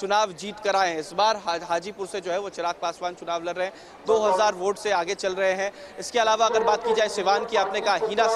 चुनाव जीत कर आए हैं। इस बार हाजीपुर से जो है वो चिराग पासवान चुनाव लड़ रहे हैं, 2000 वोट से आगे चल रहे हैं। इसके अलावा अगर बात की जाए सिवान की, आपने कहा हिना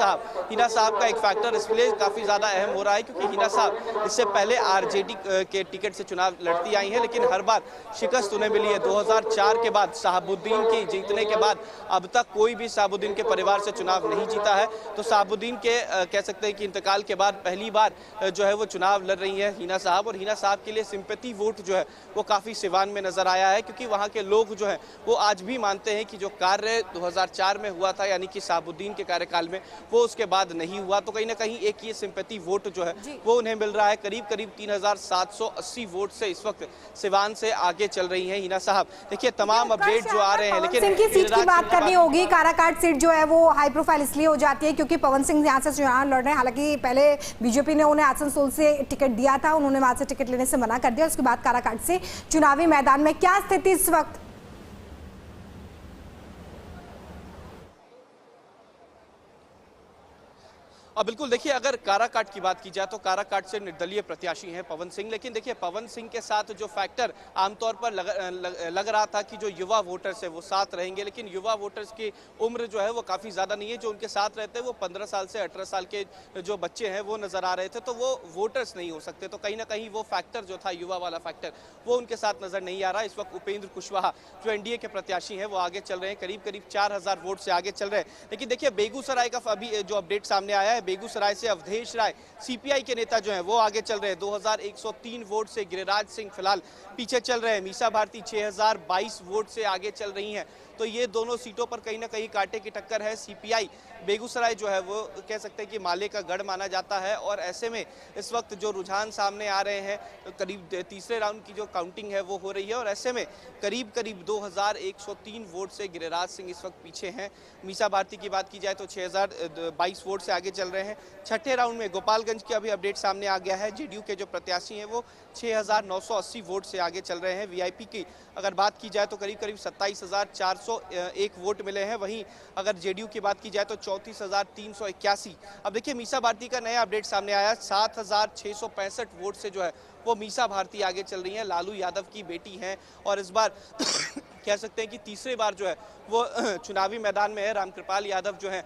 साहब का एक फैक्टर इसलिए काफी ज्यादा अहम हो रहा है क्योंकि हिना साहब इससे पहले आरजेडी के टिकट से चुनाव लड़ती आई हैं, लेकिन हर बार शिकस्त उन्हें मिली है। 2004 के बाद शहाबुद्दीन की जीतने के बाद अब तक कोई भी शहाबुद्दीन के परिवार से चुनाव नहीं जीता है। तो शहाबुद्दीन के कह सकते हैं कि इंतकाल के बाद पहली बार जो है वो चुनाव लड़ रही है हिना साहब, और हिना साहब के लिए सिंपैथी वोट जो है वो काफी सिवान में नजर आया है, क्योंकि वहां के लोग जो है वो आज भी मानते हैं कि जो कार्य 2004 में हुआ था, यानी कि शहाबुद्दीन के कार्यकाल में, वो उसके बाद नहीं हुआ। तो कहीं ना कहीं एक ये सिंपैथी वोट जो है वो उन्हें मिल रहा है। करीब 3780 वोट से इस वक्त सिवान से आगे चल रही है हिना साहब। देखिए तमाम अपडेट जो आ रहे हैं, लेकिन सिंह की सीट की बात करनी होगी। काराकाट सीट जो है वो हाई प्रोफाइल इसलिए हो जाती है क्योंकि पवन सिंह यहाँ से चुनाव लड़ रहे हैं। हालांकि पहले बीजेपी ने उन्हें आसनसोल से टिकट दिया था, उन्होंने वहां से टिकट लेने से मना कर दिया। उसके बाद काराकाट से चुनावी मैदान में क्या स्थिति इस वक्त? अब बिल्कुल देखिए, अगर काराकाट की बात की जाए तो काराकाट से निर्दलीय प्रत्याशी हैं पवन सिंह, लेकिन देखिए पवन सिंह के साथ जो फैक्टर आमतौर पर लग रहा था कि जो युवा वोटर्स है वो साथ रहेंगे, लेकिन युवा वोटर्स की उम्र जो है वो काफ़ी ज़्यादा नहीं है। जो उनके साथ रहते हैं वो 15 साल से 18 साल के जो बच्चे हैं वो नज़र आ रहे थे, तो वो वोटर्स नहीं हो सकते। तो कहीं ना कहीं वो फैक्टर जो था, युवा वाला फैक्टर, वो उनके साथ नज़र नहीं आ रहा। इस वक्त उपेंद्र कुशवाहा जो एनडीए के प्रत्याशी हैं वो आगे चल रहे हैं, करीब 4000 वोट से आगे चल रहे हैं। लेकिन देखिए बेगूसराय का अभी जो अपडेट सामने आया है, बेगूसराय से अवधेश राय सीपीआई के नेता जो हैं वो आगे चल रहे हैं, 2103 वोट से। गिरिराज सिंह फिलहाल पीछे चल रहे हैं। मीसा भारती 6022 वोट से आगे चल रही हैं। तो ये दोनों सीटों पर कहीं ना कहीं कांटे की टक्कर है। सीपीआई बेगूसराय जो है वो कह सकते हैं कि माले का गढ़ माना जाता है, और ऐसे में इस वक्त जो रुझान सामने आ रहे हैं, करीब तीसरे राउंड की जो काउंटिंग है वो हो रही है, और ऐसे में करीब 2103 वोट से गिरिराज सिंह इस वक्त पीछे हैं। मीसा भारती की बात की जाए तो 6022 वोट से आगे चल रहे हैं। छठे राउंड में गोपालगंज के अभी अपडेट सामने आ गया है, जेडीयू के जो प्रत्याशी हैं वो 6980 वोट से आगे चल रहे हैं। वीआईपी की अगर बात की जाए तो करीब 27401 वोट मिले हैं। वहीं अगर जेडीयू की बात की जाए तो 34381। अब देखिए मीसा भारती का नया अपडेट सामने आया, 7665 वोट से जो है वो मीसा भारती आगे चल रही हैं। लालू यादव की बेटी हैं, और इस बार कह सकते हैं कि तीसरी बार जो है वो चुनावी मैदान में है। रामकृपाल यादव जो है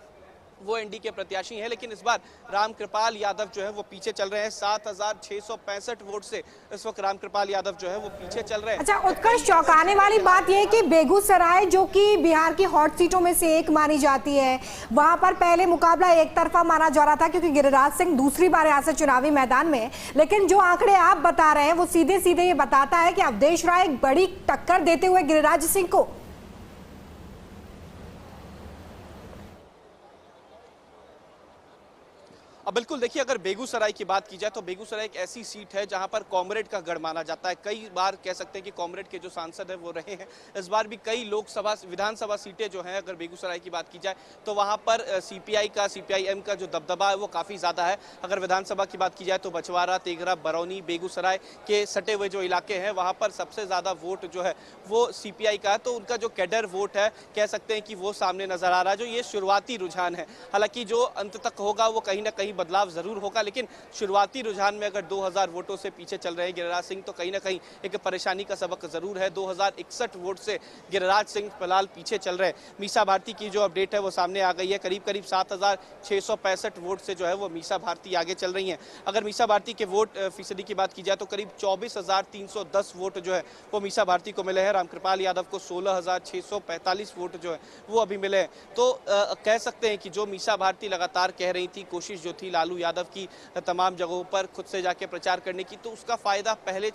वो एनडी के प्रत्याशी हैं, लेकिन इस बार रामकृपाल यादव जो है वो पीछे चल रहे हैं। 7665 वोट से इस वक्त रामकृपाल यादव जो है वो पीछे चल रहे हैं। अच्छा उत्कर्ष, चौंकाने वाली बात यह है कि बेगूसराय जो कि बिहार की हॉट सीटों में से एक मानी जाती है, वहां पर पहले मुकाबला एक तरफा माना जा रहा था क्योंकि गिरिराज सिंह दूसरी बार यहाँ से चुनावी मैदान में। लेकिन जो आंकड़े आप बता रहे हैं वो सीधे सीधे ये बताता है कि अवधेश राय एक बड़ी टक्कर देते हुए गिरिराज सिंह को। अब बिल्कुल देखिए, अगर बेगूसराय की बात की जाए तो बेगूसराय एक ऐसी सीट है जहां पर कॉमरेड का गढ़ माना जाता है। कई बार कह सकते हैं कि कॉमरेड के जो सांसद हैं वो रहे हैं। इस बार भी कई लोकसभा विधानसभा सीटें जो हैं, अगर बेगूसराय की बात की जाए तो वहां पर सीपीआई का, सीपीआईएम का जो दबदबा है वो काफ़ी ज़्यादा है। अगर विधानसभा की बात की जाए तो बछवाड़ा, तेघरा, बरौनी, बेगूसराय के सटे हुए जो इलाके हैं वहाँ पर सबसे ज़्यादा वोट जो है वो सीपीआई का है। तो उनका जो कैडर वोट है कह सकते हैं कि वो सामने नजर आ रहा है। जो ये शुरुआती रुझान है, हालांकि जो अंत तक होगा वो कहीं ना कहीं बदलाव जरूर होगा, लेकिन शुरुआती रुझान में अगर 2000 वोटों से पीछे चल रहे हैं गिरिराज सिंह तो कहीं ना कहीं एक परेशानी का सबक जरूर है। 2061 वोट से गिरिराज सिंह फिलहाल पीछे चल रहे हैं। मीसा भारती की जो अपडेट है वो सामने आ गई है, करीब 7665 वोट से जो है वो मीसा भारती आगे चल रही हैं। अगर मीसा भारती के वोट फीसदी की बात की जाए तो करीब 24310 वोट जो है वो मीसा भारती को मिले हैं। रामकृपाल यादव को 16645 वोट जो है वो अभी मिले हैं। तो कह सकते हैं कि जो मीसा भारती लगातार कह रही थी, कोशिश जो थी लालू यादव की तमाम जगहों पर खुद से जाके प्रचार करने की, तो उसका फायदा पहले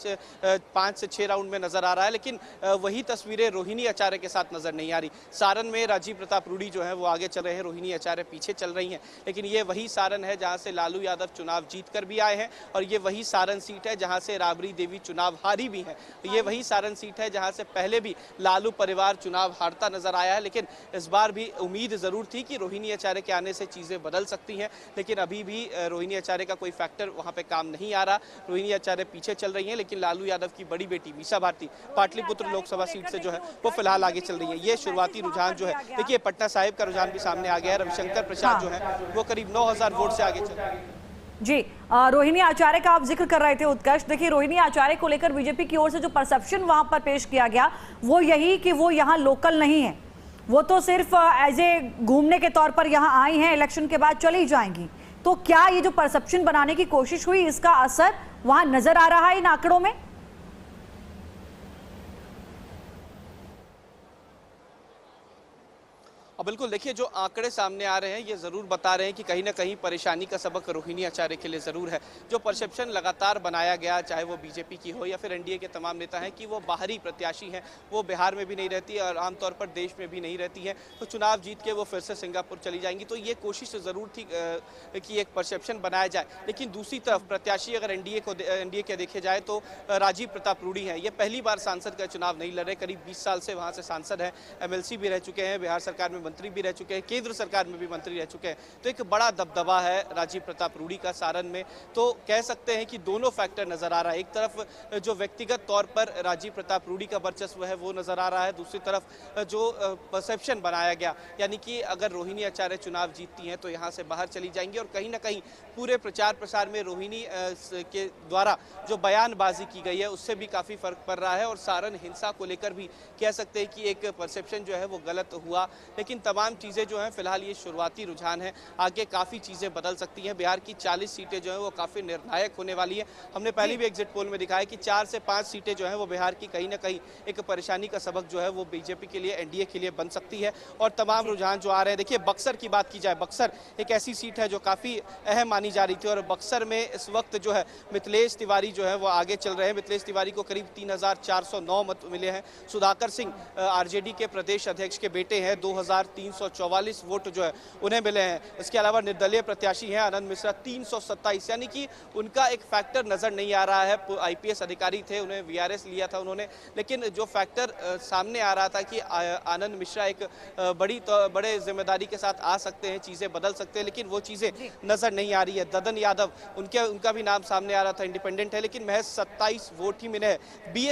5 से 6 राउंड में नजर आ रहा है। लेकिन वही तस्वीरें रोहिणी आचार्य के साथ नजर नहीं आ रही। सारण में राजीव प्रताप रूडी जो है वो आगे चल रहे हैं, रोहिणी आचार्य पीछे चल रही हैं। लेकिन ये वही सारण है जहां से लालू यादव चुनाव जीत कर भी आए हैं, और ये वही सारण सीट है जहां से राबड़ी देवी चुनाव हारी भी है। ये वही सारण सीट है जहां से पहले भी लालू परिवार चुनाव हारता नजर आया है। लेकिन इस बार भी उम्मीद जरूर थी कि रोहिणी आचार्य के आने से चीजें बदल सकती हैं, लेकिन अभी भी रोहिणी आचार्य का कोई फैक्टर वहां पे काम नहीं आ रहा। रोहिणी आचार्य पीछे चल रही हैं, लेकिन लालू यादव की बड़ी बेटी मीसा भारती पाटलिपुत्र लोकसभा सीट से जो है वो फिलहाल आगे चल रही है। ये शुरुआती रुझान जो है, देखिए पटना साहिब का रुझान भी सामने आ गया है। रविशंकर प्रसाद जो है वो करीब 9000 वोट से आगे चल रहे हैं। जी, रोहिणी आचार्य का आप जिक्र कर रहे थे उत्कर्ष। देखिए, रोहिणी आचार्य को लेकर बीजेपी की ओर से जो परसेप्शन वहां पर पेश किया गया वो यही कि वो यहाँ लोकल नहीं है, वो तो सिर्फ एज ए घूमने के तौर पर यहाँ आई हैं, इलेक्शन के बाद चली जाएंगी। तो क्या ये जो परसेप्शन बनाने की कोशिश हुई, इसका असर वहां नजर आ रहा है इन आंकड़ों में? बिल्कुल, देखिए जो आंकड़े सामने आ रहे हैं ये ज़रूर बता रहे हैं कि कहीं ना कहीं परेशानी का सबक रोहिणी आचार्य के लिए ज़रूर है। जो परसेप्शन लगातार बनाया गया, चाहे वो बीजेपी की हो या फिर एनडीए के तमाम नेता हैं कि वो बाहरी प्रत्याशी हैं, वो बिहार में भी नहीं रहती और आमतौर पर देश में भी नहीं रहती हैं, तो चुनाव जीत के वो फिर से सिंगापुर चली जाएंगी। तो ये कोशिश ज़रूर थी कि एक परसेप्शन बनाया जाए। लेकिन दूसरी तरफ प्रत्याशी अगर एनडीए के देखे जाए तो राजीव प्रताप रूडी हैं। ये पहली बार सांसद का चुनाव नहीं लड़ रहे, करीब 20 साल से वहाँ से सांसद हैं, MLC भी रह चुके हैं, बिहार सरकार में मंत्री भी रह चुके हैं, केंद्र सरकार में भी मंत्री रह चुके हैं। तो एक बड़ा दबदबा है राजीव प्रताप रूडी का सारण में। तो कह सकते हैं कि दोनों फैक्टर नजर आ रहा है। एक तरफ जो व्यक्तिगत तौर पर राजीव प्रताप रूडी का वर्चस्व है वो नजर आ रहा है, दूसरी तरफ जो परसेप्शन बनाया गया, यानी कि अगर रोहिणी आचार्य चुनाव जीतती हैं तो यहाँ से बाहर चली जाएंगी। और कहीं ना कहीं पूरे प्रचार प्रसार में रोहिणी के द्वारा जो बयानबाजी की गई है उससे भी काफ़ी फर्क पड़ रहा है। और सारण हिंसा को लेकर भी कह सकते हैं कि एक परसेप्शन जो है वो गलत हुआ। लेकिन तमाम चीज़ें जो हैं फिलहाल ये शुरुआती रुझान है, आगे काफ़ी चीज़ें बदल सकती हैं। बिहार की 40 सीटें जो हैं वो काफ़ी निर्णायक होने वाली है। हमने पहले भी एग्जिट पोल में दिखाया कि 4 से 5 सीटें जो हैं वो बिहार की कहीं ना कहीं एक परेशानी का सबक जो है वो बीजेपी के लिए, एनडीए के लिए बन सकती है। और तमाम रुझान जो आ रहे हैं, देखिए बक्सर की बात की जाए, बक्सर एक ऐसी सीट है जो काफ़ी अहम मानी जा रही थी और बक्सर में इस वक्त जो है मिथिलेश तिवारी जो है वो आगे चल रहे हैं। मिथिलेश तिवारी को करीब 3409 मत मिले हैं। सुधाकर सिंह आरजेडी के प्रदेश अध्यक्ष के बेटे हैं, 2344 वोट जो है उन्हें मिले हैं। इसके अलावा निर्दलीय प्रत्याशी हैं आनंद मिश्रा 327, यानी कि उनका एक फैक्टर नजर नहीं आ रहा है। IPS अधिकारी थे, उन्हें VRS लिया था उन्होंने, लेकिन जो फैक्टर सामने आ रहा था कि आनंद मिश्रा एक बड़े जिम्मेदारी के साथ आ सकते हैं, चीज़ें बदल सकते हैं, लेकिन वो चीज़ें नजर नहीं आ रही है। ददन यादव उनका भी नाम सामने आ रहा था, इंडिपेंडेंट है, लेकिन महज 27 वोट ही मिले हैं।